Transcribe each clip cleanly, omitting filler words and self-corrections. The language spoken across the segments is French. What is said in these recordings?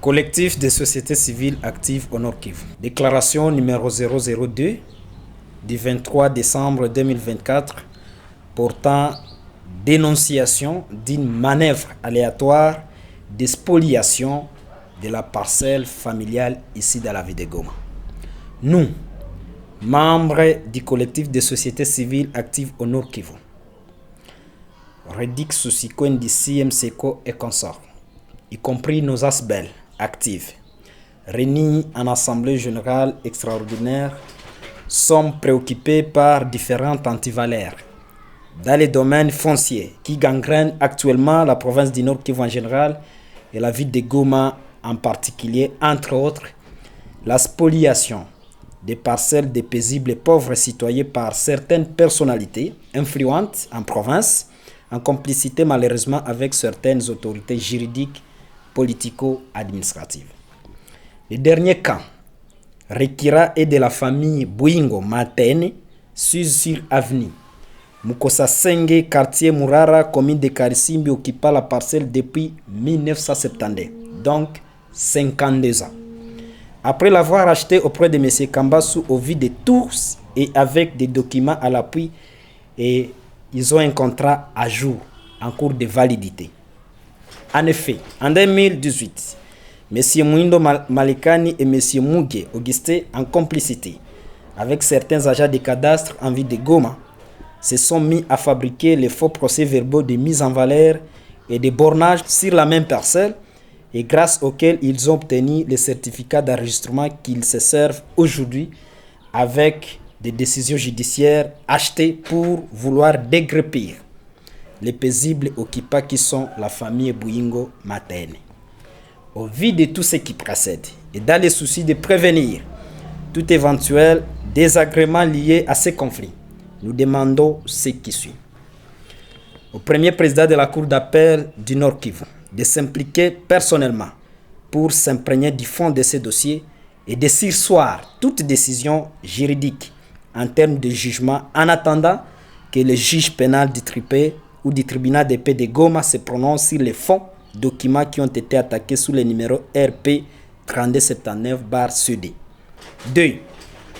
Collectif des sociétés civiles actives au Nord Kivu. Déclaration numéro 002 du 23 décembre 2024 portant dénonciation d'une manœuvre aléatoire de spoliation de la parcelle familiale ici dans la ville de Goma. Nous, membres du collectif des sociétés civiles actives au Nord Kivu, Redix Susiko Ndisi MCECO et consorts, y compris nos ASBEL actives, réunis en assemblée générale extraordinaire, sommes préoccupés par différentes antivaleurs dans les domaines fonciers qui gangrènent actuellement la province du Nord Kivu en général et la ville de Goma en particulier, entre autres, la spoliation des parcelles des paisibles et pauvres citoyens par certaines personnalités influentes en province, en complicité malheureusement avec certaines autorités juridiques, politico-administratives. Le dernier cas, Rekira est de la famille Bouingo Matene, sur avenue Mukosa Senge, quartier Murara, commune de Karisimbi, occupant la parcelle depuis 1972, donc 52 ans. Après l'avoir acheté auprès de M. Kambasu au vu de tous et avec des documents à l'appui, et ils ont un contrat à jour en cours de validité. En effet, en 2018, M. Mouindo Malikani et M. Muge Augustin, en complicité avec certains agents de cadastre en ville de Goma, se sont mis à fabriquer les faux procès-verbaux de mise en valeur et de bornage sur la même parcelle, et grâce auxquels ils ont obtenu les certificats d'enregistrement qu'ils se servent aujourd'hui avec des décisions judiciaires achetées pour vouloir déguerpir les paisibles occupants qui sont la famille Bouingo Matene. Au vu de tout ce qui précède et dans le souci de prévenir tout éventuel désagrément lié à ces conflits, nous demandons ce qui suit. Au premier président de la Cour d'appel du Nord Kivu de s'impliquer personnellement pour s'imprégner du fond de ces dossiers et de surseoir toute décision juridique en termes de jugement en attendant que le juge pénal du tribunal ou du tribunal de paix de Goma se prononce sur les fonds documents qui ont été attaqués sous le numéro RP 3279/CD. 2.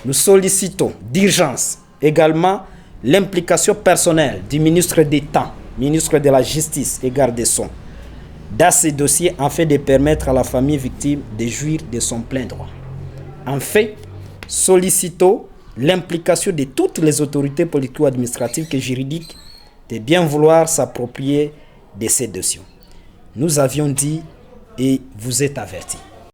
Nous sollicitons d'urgence également l'implication personnelle du ministre d'État, ministre de la Justice et garde des Sceaux dans ces dossiers afin de permettre à la famille victime de jouir de son plein droit. En fait, sollicitons l'implication de toutes les autorités politico-administratives et juridiques de bien vouloir s'approprier de ces dossiers. Nous avions dit et vous êtes avertis.